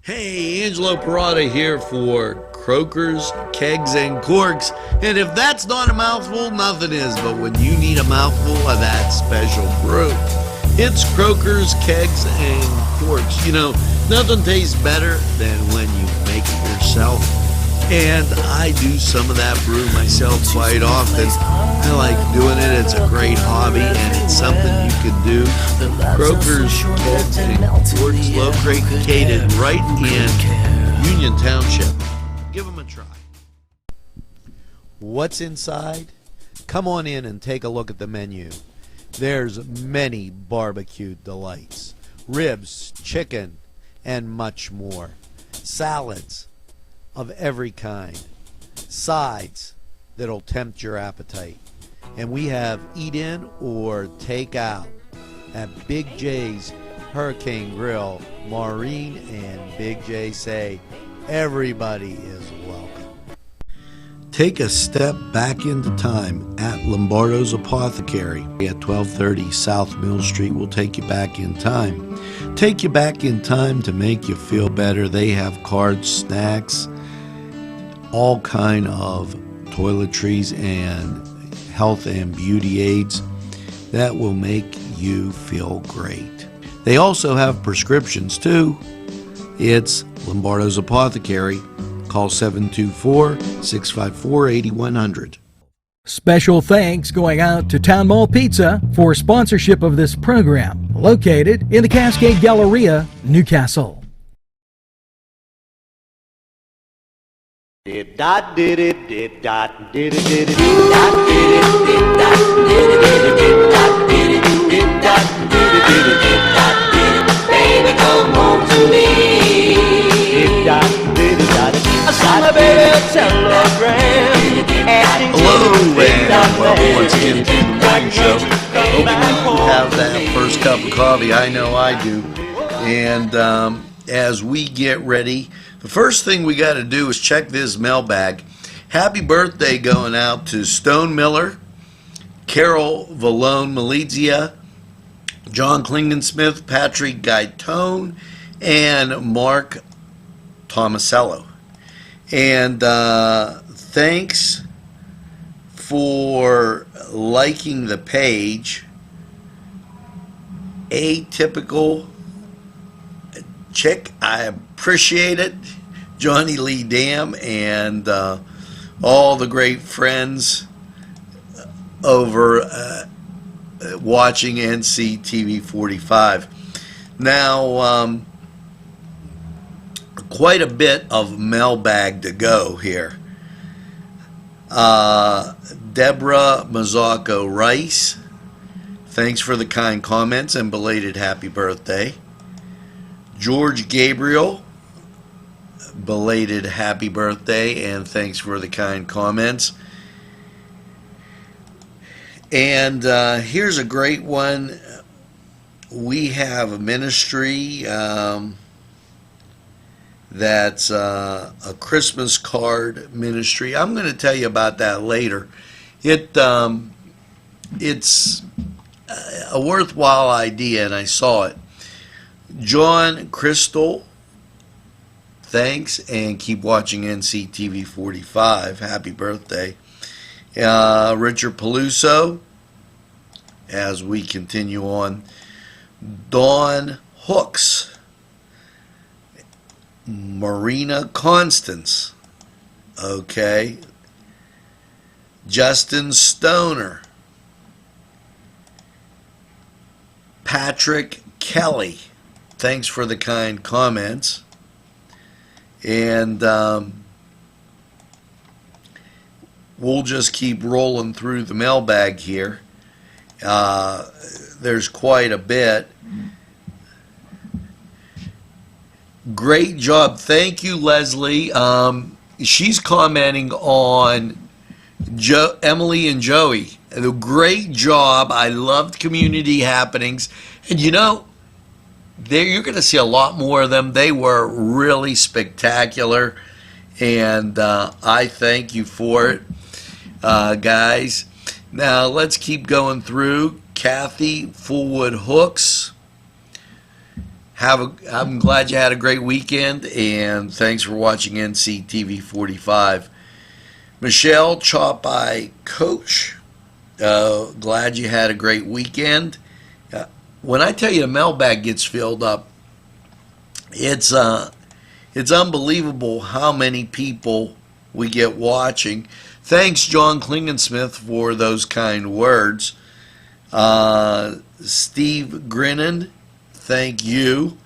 Hey, Angelo Parada here for Croakers, Kegs, and Corks. And if that's not a mouthful, nothing is. But when you need a mouthful of that special brew, it's Croakers, Kegs, and Corks. You know, nothing tastes better than when you make it yourself. And I do some of that brew myself quite often. I like doing it. It's a great hobby, and it's something you can do. Croakers, Kegs, and Corks, located right in Union Township. Give them a try. What's inside? Come on in and take a look at the menu. There's many barbecue delights. Ribs, chicken, and much more. Salads of every kind. Sides that'll tempt your appetite. And we have eat in or take out at Big J's Hurricane Grill. Maureen and Big J say everybody is welcome. Take a step back into time at Lombardo's Apothecary at 1230 South Mill Street. Will take you back in time. Take you back in time to make you feel better. They have cards, snacks, all kind of toiletries and health and beauty aids that will make you feel great. They also have prescriptions too. It's Lombardo's Apothecary. Call 724-654-8100. Special thanks going out to Town Mall Pizza for sponsorship of this program, located in the Cascade Galleria, Newcastle. Did dot did it did dot did it did it dot did it did dot did it did it did dot did it did dot did it did it did dot did it baby come home to me did dot did it dot I saw my baby a telegram Hello and welcome once again to the morning show. Hope you have that first cup of coffee. I know I do. And as we get ready, the first thing we got to do is check this mailbag. Happy birthday going out to Stone Miller, Carol Valone Malizia, John Klingensmith, Patrick Gaitone, and Mark Tomasello. And thanks for liking the page. Atypical Chick, I appreciate it. Johnny Lee Dam and all the great friends over watching NCTV45. Now, quite a bit of mailbag to go here. Deborah Mazzacco Rice, thanks for the kind comments and belated happy birthday. George Gabriel, belated happy birthday and thanks for the kind comments. And here's a great one. We have a ministry that's a Christmas card ministry. I'm going to tell you about that later. It's a worthwhile idea, and I saw it. John Crystal, thanks, and keep watching NCTV45. Happy birthday. Richard Peluso, as we continue on. Dawn Hooks. Marina Constance. Okay. Justin Stoner. Patrick Kelly. Thanks for the kind comments. And we'll just keep rolling through the mailbag here. There's quite a bit. Great job. Thank you, Leslie. She's commenting on Emily and Joey. A great job. I loved community happenings. And you know, you're going to see a lot more of them. They were really spectacular, and I thank you for it, guys. Now let's keep going through. Kathy Fullwood Hooks, I'm glad you had a great weekend, and thanks for watching NCTV 45. Michelle, Chop Eye Coach, glad you had a great weekend. When I tell you the mailbag gets filled up, it's unbelievable how many people we get watching. Thanks, John Klingensmith, for those kind words. Steve Grinnan, thank you.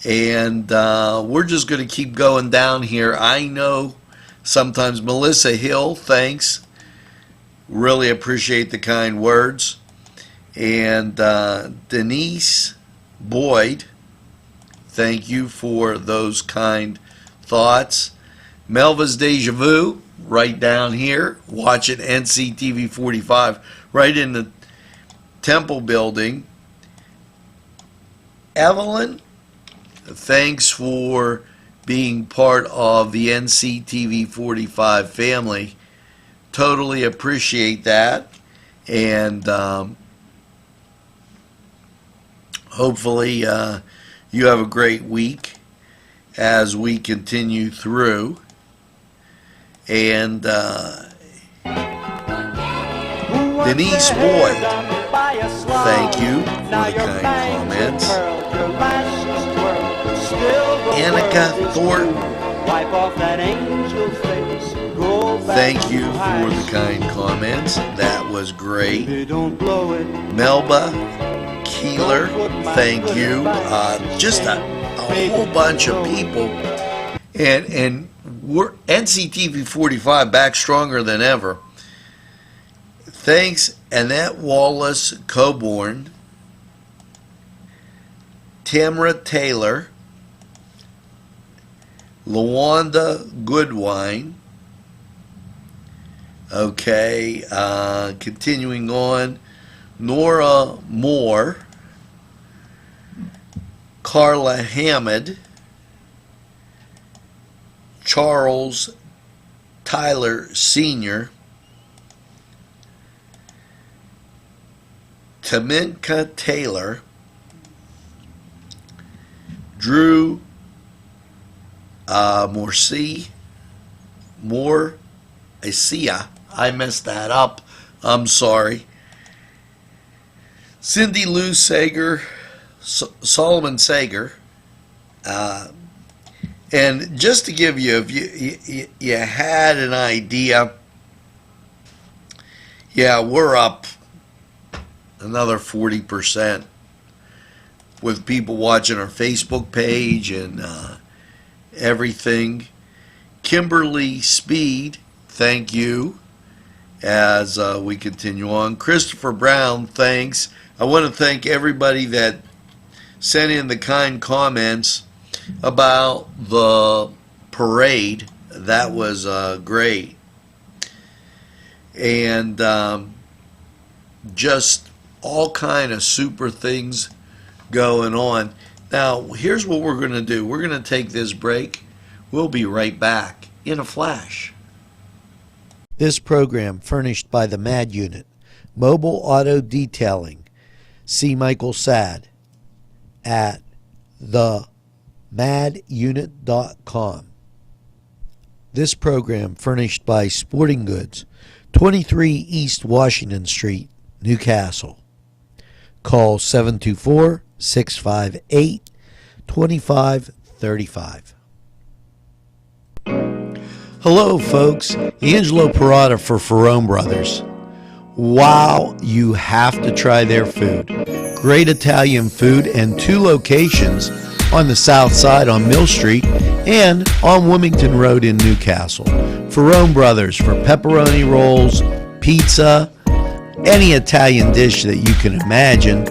And we're just going to keep going down here. I know sometimes Melissa Hill, thanks. Really appreciate the kind words. And Denise Boyd, thank you for those kind thoughts. Melva's Deja Vu, right down here, watching NCTV 45, right in the Temple building. Evelyn, thanks for being part of the NCTV 45 family. Totally appreciate that. And hopefully you have a great week as we continue through. And Denise Boyd, thank you for the kind comments. Annika Thornton, thank you for the kind comments. That was great. Melba Keeler, thank you. Just a whole bunch of people. And we're NCTV 45 back stronger than ever. Thanks, Annette Wallace Coburn, Tamara Taylor, Lawanda Goodwine. Okay, continuing on, Nora Moore, Carla Hammond, Charles Tyler Sr., Taminka Taylor, Drew Morcia, I messed that up, I'm sorry. Cindy Lou Sager, Solomon Sager, and just to give you, if you had an idea, yeah, we're up another 40% with people watching our Facebook page and everything. Kimberly Speed, thank you as we continue on. Christopher Brown, thanks. I want to thank everybody that sent in the kind comments about the parade. That was great. And just all kind of super things going on. Now, here's what we're going to do. We're going to take this break. We'll be right back in a flash. This program furnished by the MAD Unit, Mobile Auto Detailing. See Michael Sad at themadunit.com. This program furnished by Sporting Goods, 23 East Washington Street, Newcastle. Call 724-658-2535. Hello, folks. Angelo Parada for Ferrone Brothers. Wow, you have to try their food. Great Italian food and 2 locations on the south side on Mill Street and on Wilmington Road in Newcastle. Ferrone Brothers for pepperoni rolls, pizza, any Italian dish that you can imagine.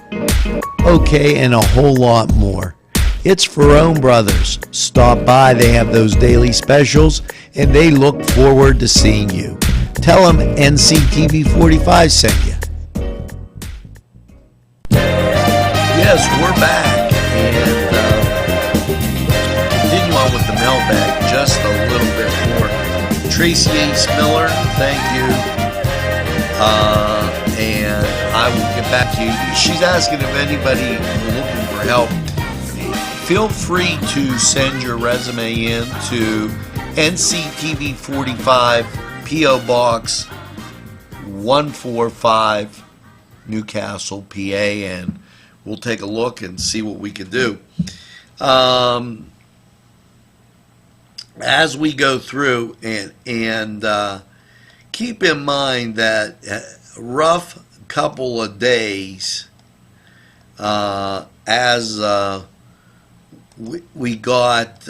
Okay, and a whole lot more. It's Ferrone Brothers. Stop by. They have those daily specials, and they look forward to seeing you. Tell them NCTV45 sent you. Yes, we're back, and continue on with the mailbag just a little bit more. Tracy H. Miller, thank you. And I will get back to you. She's asking if anybody looking for help. feel free to send your resume in to NCTV45 P.O. Box 145 Newcastle, PA, and we'll take a look and see what we can do. As we go through, and keep in mind that rough couple of days as we got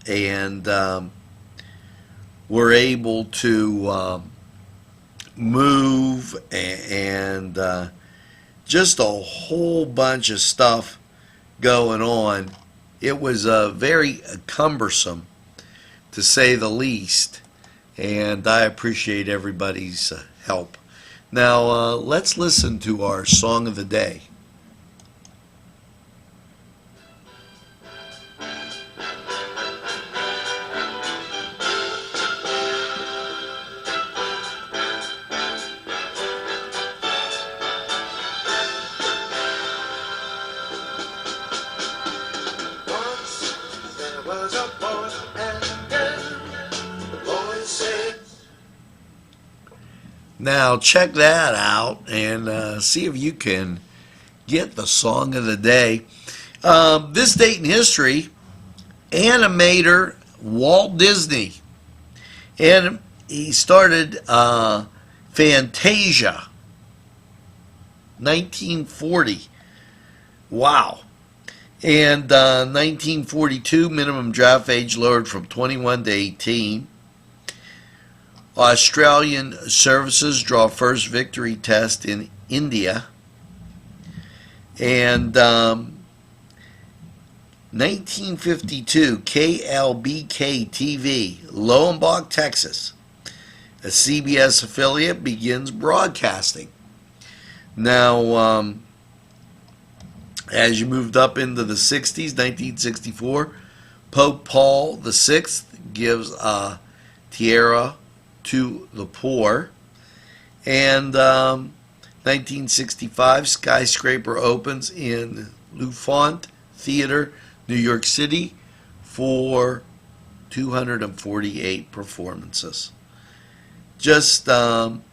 and we're able to move and just a whole bunch of stuff going on. It was very cumbersome, to say the least, and I appreciate everybody's help. Now, let's listen to our song of the day. Once there was a boy, and then the boy said. Now, check that out and see if you can get the song of the day. This date in history, animator Walt Disney. And he started Fantasia, 1940. Wow. And 1942, minimum draft age lowered from 21 to 18. Australian services draw first victory test in India. And 1952, KLBK TV, Lowenbach, Texas, a CBS affiliate, begins broadcasting. Now, as you moved up into the 60s, 1964, Pope Paul VI gives tierra to the poor. And 1965, Skyscraper opens in L'Enfant Theater, New York City, for 248 performances. Just some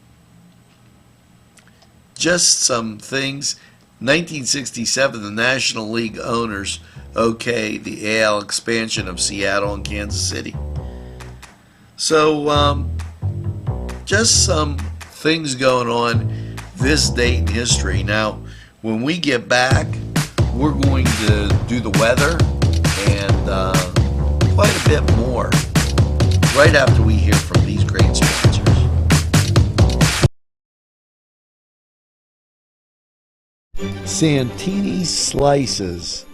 things. 1967, the National League owners okay the AL expansion of Seattle and Kansas City. So, just some things going on this date in history. Now, when we get back, we're going to do the weather and quite a bit more right after we hear from these great sponsors. Santini's Slices.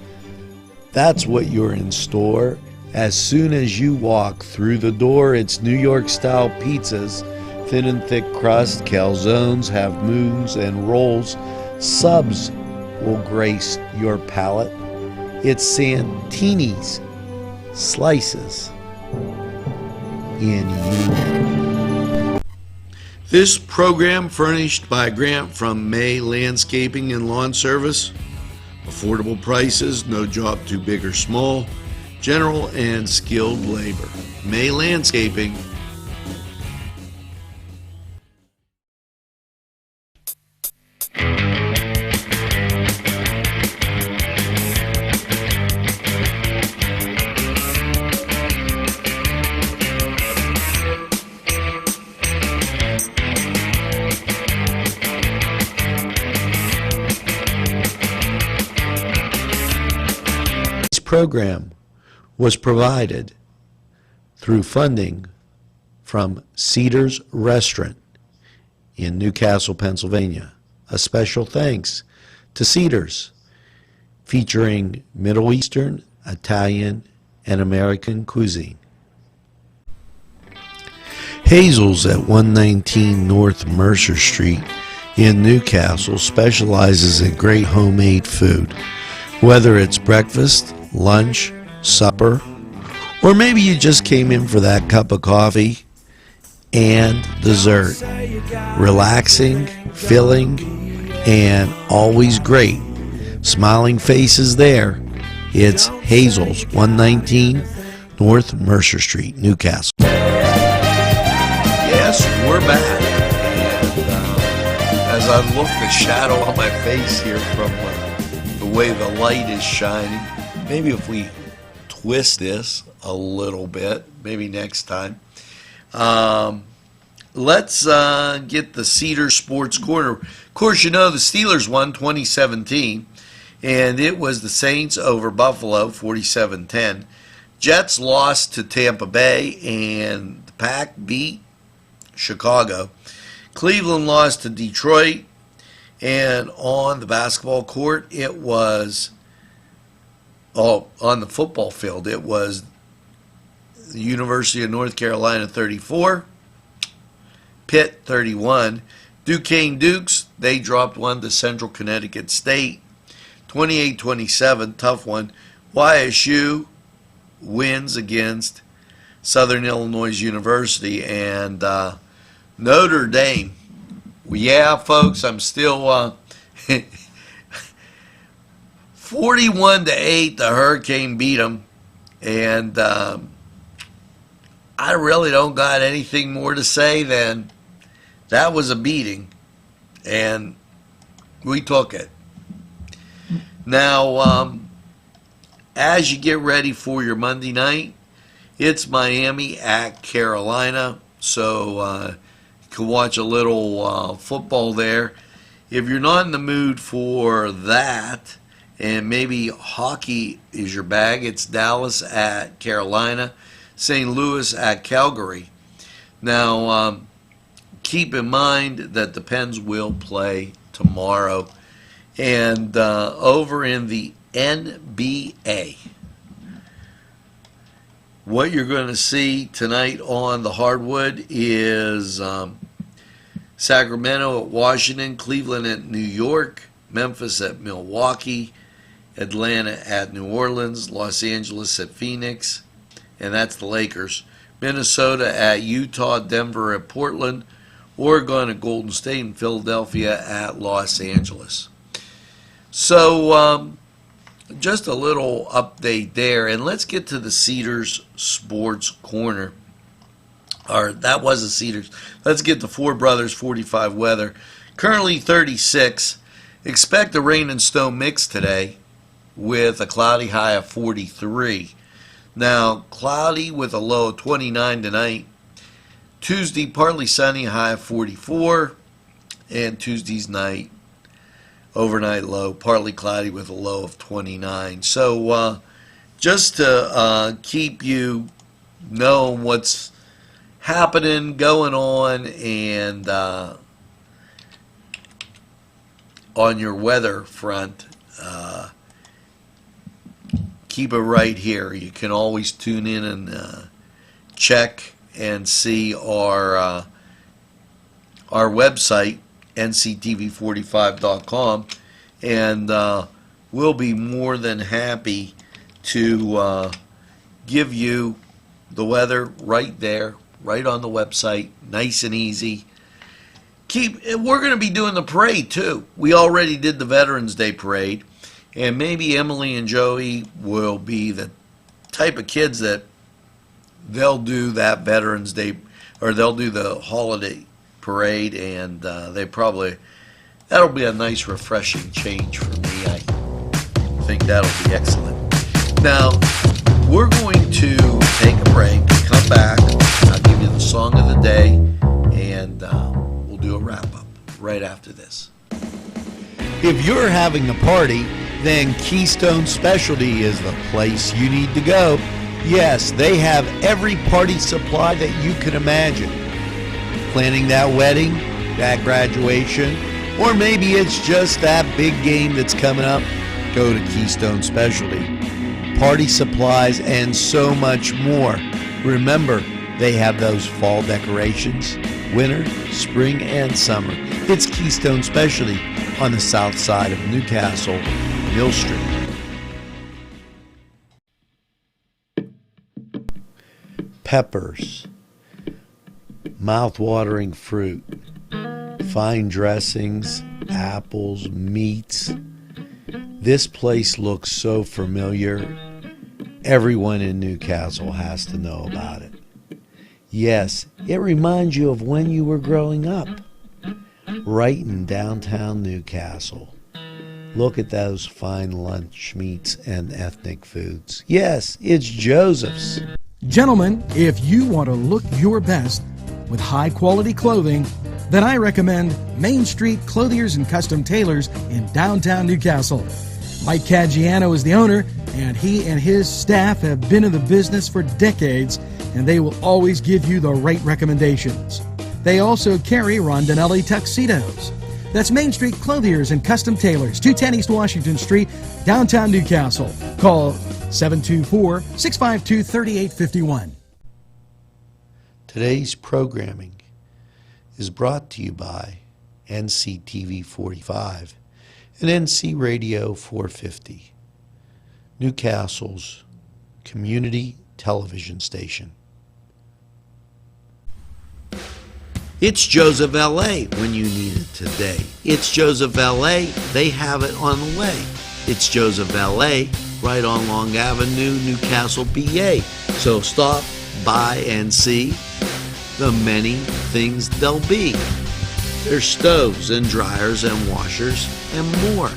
That's what you're in store. As soon as you walk through the door, it's New York style pizzas, thin and thick crust, calzones, half moons, and rolls. Subs will grace your palate. It's Santini's Slices in you. This program furnished by a grant from May Landscaping and Lawn Service. Affordable prices, no job too big or small. General and skilled labor. May Landscaping. This program was provided through funding from Cedars Restaurant in Newcastle, Pennsylvania. A special thanks to Cedars, featuring Middle Eastern, Italian, and American cuisine. Hazel's at 119 North Mercer Street in Newcastle specializes in great homemade food. Whether it's breakfast, lunch, supper, or maybe you just came in for that cup of coffee and dessert. Relaxing, filling, and always great. Smiling faces there. It's Hazel's, 119 North Mercer Street, Newcastle. Yes, we're back. And as I look the shadow on my face here from the way the light is shining, maybe if we twist this a little bit, maybe next time. Let's get the Cedar Sports Corner. Of course, you know the Steelers won 2017, and it was the Saints over Buffalo, 47-10. Jets lost to Tampa Bay, and the Pack beat Chicago. Cleveland lost to Detroit, and on the basketball court, it was, on the football field, it was the University of North Carolina 34, Pitt 31. Duquesne Dukes, they dropped one to Central Connecticut State, 28-27, tough one. YSU wins against Southern Illinois University, and Notre Dame. Well, yeah, folks, I'm still 41-8. The Hurricane beat them, and I really don't got anything more to say than that was a beating, and we took it. Now, as you get ready for your Monday night, it's Miami at Carolina, so you can watch a little football there. If you're not in the mood for that, and maybe hockey is your bag, it's Dallas at Carolina, St. Louis at Calgary. Now, keep in mind that the Pens will play tomorrow. And over in the NBA, what you're going to see tonight on the hardwood is Sacramento at Washington, Cleveland at New York, Memphis at Milwaukee, Atlanta at New Orleans, Los Angeles at Phoenix, and that's the Lakers, Minnesota at Utah, Denver at Portland, Oregon at Golden State, and Philadelphia at Los Angeles. So just a little update there, and let's get to the Cedars Sports Corner. Or that was the Cedars. Let's get the Four Brothers 45 weather. Currently 36. Expect a rain and snow mix today with a cloudy high of 43. Now, cloudy with a low of 29 tonight. Tuesday, partly sunny, high of 44. And Tuesday's night, overnight low, partly cloudy with a low of 29. So just to keep you knowing what's happening, going on, and on your weather front, keep it right here. You can always tune in and check and see our website, NCTV45.com, and we'll be more than happy to give you the weather right there, right on the website, nice and easy. We're going to be doing the parade too. We already did the Veterans Day parade, and maybe Emily and Joey will be the type of kids that they'll do that Veterans Day, or they'll do the holiday parade, and that'll be a nice refreshing change for me. I think that'll be excellent. Now, we're going to take a break, come back, I'll give you the song of the day, and we'll do a wrap-up right after this. If you're having a party, then Keystone Specialty is the place you need to go. Yes, they have every party supply that you can imagine. Planning that wedding, that graduation, or maybe it's just that big game that's coming up, go to Keystone Specialty. Party supplies and so much more. Remember, they have those fall decorations, winter, spring, and summer. It's Keystone Specialty on the south side of Newcastle, Mill Street. Peppers, mouth-watering fruit, fine dressings, apples, meats. This place looks so familiar. Everyone in Newcastle has to know about it. Yes, it reminds you of when you were growing up, right in downtown Newcastle. Look at those fine lunch meats and ethnic foods. Yes, it's Joseph's. Gentlemen, if you want to look your best with high-quality clothing, then I recommend Main Street Clothiers and Custom Tailors in downtown Newcastle. Mike Caggiano is the owner, and he and his staff have been in the business for decades, and they will always give you the right recommendations. They also carry Rondinelli tuxedos. That's Main Street Clothiers and Custom Tailors, 210 East Washington Street, downtown Newcastle. Call 724-652-3851. Today's programming is brought to you by NCTV45 and NC Radio 450, Newcastle's community television station. It's Joseph L.A. when you need it today. It's Joseph L.A. They have it on the way. It's Joseph L.A. right on Long Avenue, Newcastle, PA. So stop by and see the many things there'll be. There's stoves and dryers and washers and more.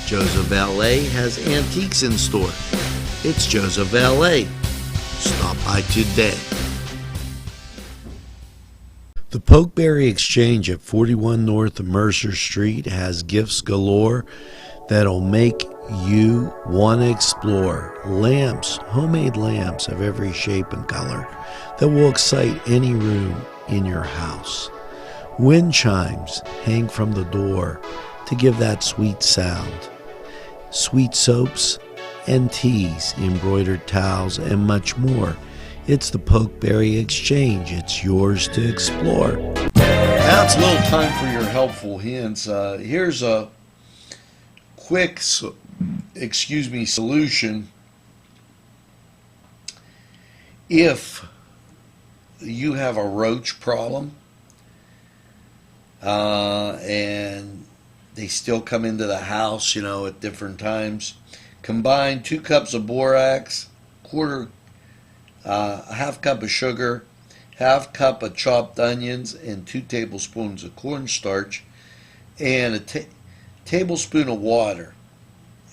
Joseph L.A. has antiques in store. It's Joseph L.A. Stop by today. The Pokeberry Exchange at 41 North Mercer Street has gifts galore that'll make you want to explore. Lamps, homemade lamps of every shape and color that will excite any room in your house. Wind chimes hang from the door to give that sweet sound. Sweet soaps and teas, embroidered towels, and much more. It's the Pokeberry Exchange. It's yours to explore. Now it's a little time for your helpful hints. Here's a quick, solution. If you have a roach problem and they still come into the house, at different times, combine 2 cups of borax, a half cup of sugar, half cup of chopped onions, and 2 tablespoons of cornstarch, and a tablespoon of water.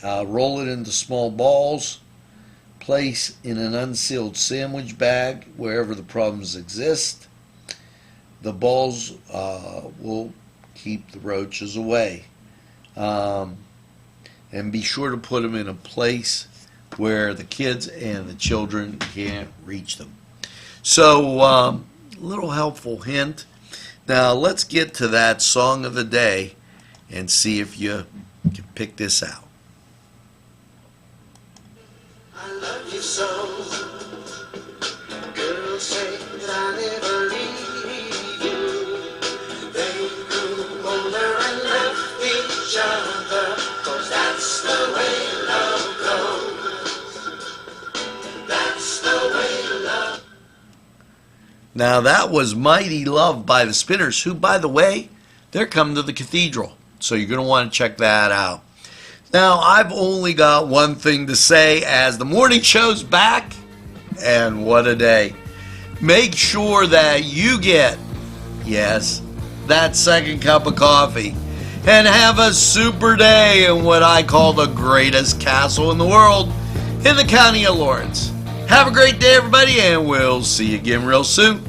Roll it into small balls. Place in an unsealed sandwich bag wherever the problems exist. The balls will keep the roaches away. And be sure to put them in a place where the kids and the children can't reach them. So, little helpful hint. Now, let's get to that song of the day and see if you can pick this out. I love you so. Girls say that I never leave you. They grew older and left each other, 'cause that's the way love goes. That's the way love. Now that was Mighty Love by the Spinners, who, by the way, they're coming to the cathedral. So you're going to want to check that out. Now, I've only got one thing to say as the morning show's back, and what a day. Make sure that you get, yes, that second cup of coffee, and have a super day in what I call the greatest castle in the world in the county of Lawrence. Have a great day, everybody, and we'll see you again real soon.